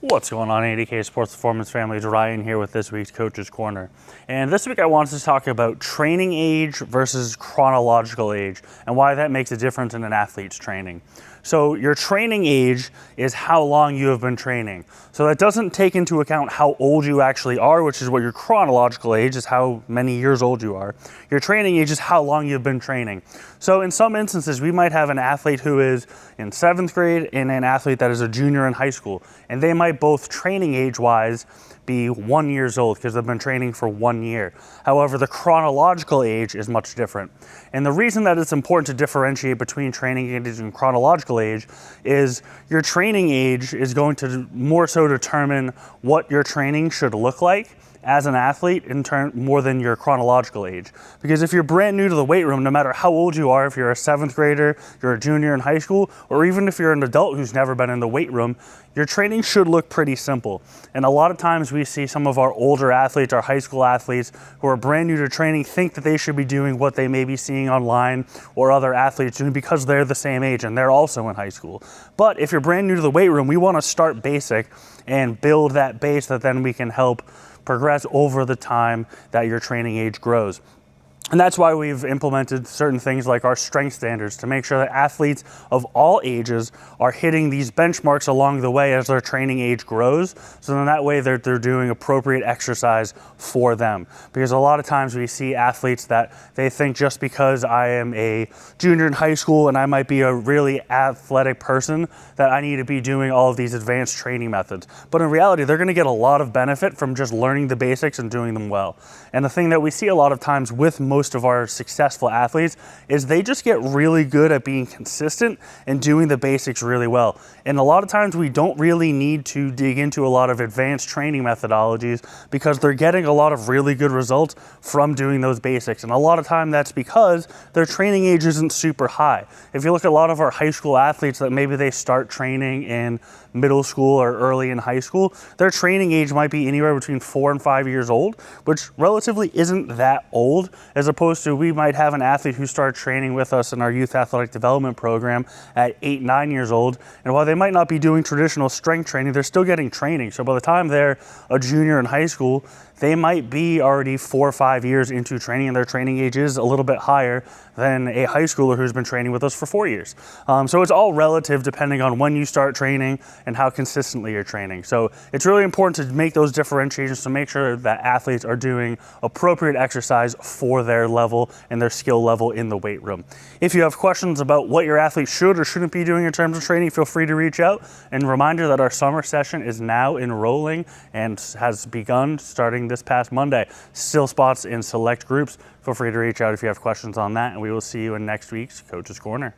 What's going on, 80K Sports Performance families? Ryan here with this week's Coach's Corner. And this week I wanted to talk about training age versus chronological age and why that makes a difference in an athlete's training. So your training age is how long you have been training. So that doesn't take into account how old you actually are, which is what your chronological age is, how many years old you are. Your training age is how long you've been training. So in some instances, we might have an athlete who is in 7th grade and an athlete that is a junior in high school, and they might both training age-wise be 1 year old because they've been training for 1 year. However, the chronological age is much different. And the reason that it's important to differentiate between training age and chronological age is your training age is going to more so determine what your training should look like as an athlete in turn more than your chronological age. Because if you're brand new to the weight room, no matter how old you are, if you're a 7th grader, you're a junior in high school, or even if you're an adult who's never been in the weight room, your training should look pretty simple. And a lot of times we see some of our older athletes, our high school athletes who are brand new to training, think that they should be doing what they may be seeing online or other athletes doing because they're the same age and they're also in high school. But if you're brand new to the weight room, we want to start basic and build that base that then we can help progress over the time that your training age grows. And that's why we've implemented certain things like our strength standards to make sure that athletes of all ages are hitting these benchmarks along the way as their training age grows. So then that way they're doing appropriate exercise for them. Because a lot of times we see athletes that they think just because I am a junior in high school and I might be a really athletic person that I need to be doing all of these advanced training methods. But in reality, they're going to get a lot of benefit from just learning the basics and doing them well. And the thing that we see a lot of times with most of our successful athletes is they just get really good at being consistent and doing the basics really well. And a lot of times we don't really need to dig into a lot of advanced training methodologies because they're getting a lot of really good results from doing those basics. And a lot of time that's because their training age isn't super high. If you look at a lot of our high school athletes that maybe they start training in middle school or early in high school, their training age might be anywhere between 4 and 5 years old, which relatively isn't that old, as opposed to we might have an athlete who started training with us in our youth athletic development program at 8, 9 years old. And while they might not be doing traditional strength training, they're still getting training. So by the time they're a junior in high school, they might be already 4 or 5 years into training, and their training age is a little bit higher than a high schooler who's been training with us for 4 years. So it's all relative depending on when you start training and how consistently you're training. So it's really important to make those differentiations to make sure that athletes are doing appropriate exercise for their level and their skill level in the weight room. If you have questions about what your athlete should or shouldn't be doing in terms of training, feel free to reach out. And reminder that our summer session is now enrolling and has begun starting this past Monday. Still spots in select groups. Feel free to reach out if you have questions on that, and we will see you in next week's Coach's Corner.